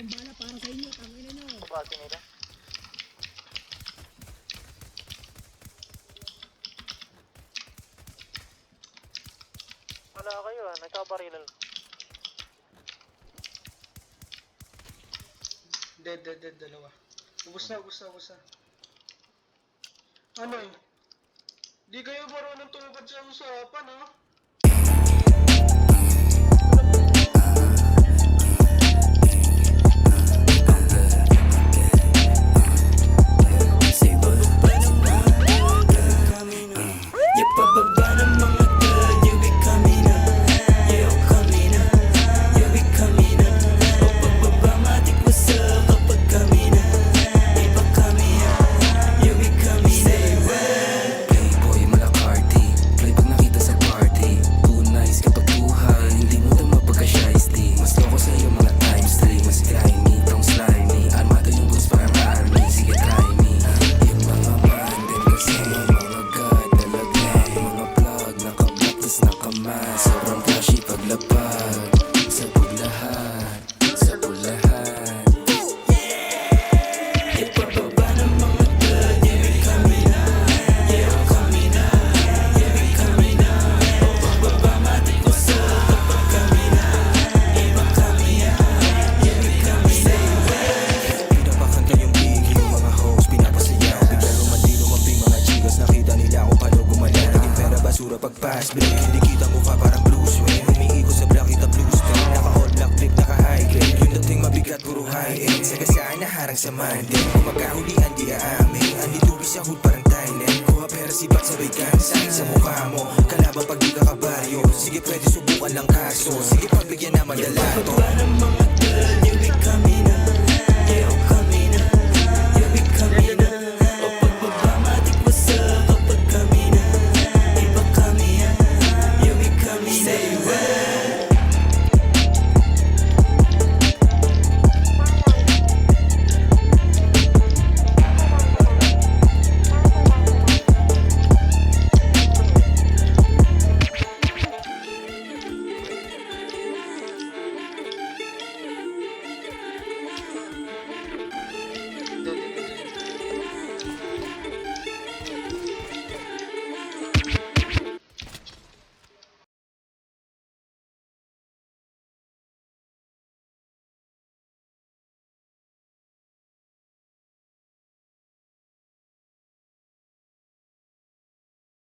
akong bala para sa inyo, tangina nyo. Bati nila. Wala kayo nagkabarilan. Dead, dalawa. Ubus na. Ano eh? Di kayo marunong tumupad sa usapan, ha? Sobrang flashy paglapag sa bulahan, sa bulahan. Ipababa ng mga blood, yeah we coming na, yeah we coming na, yeah we coming na. O pagbaba matik ko sa kapag kami na, iba kami na, yeah we coming na. Pinapakanta yung big, yung mga hoes pinapasayaw. Bigla lumandi lumambing mga chicos, nakita nila kung paano gumala. Naging pera basura pag fast break, hindi kita mukha parang Bruce Wayne. Umiikot sa black, kita blue screen. Naka-all black flip, naka-high grade. Yung dating mabigat, puro high end. Sagasaan na harang sa Monday. Kung magkahulian, di aamin. Anditubi sa hood parang Thailand. Kuha pera sibat sabay kan, sakit sa mukha mo. Kalaban pag di ka kabaryo. Sige pwede subukan lang kaso. Sige pagbigyan na madala to.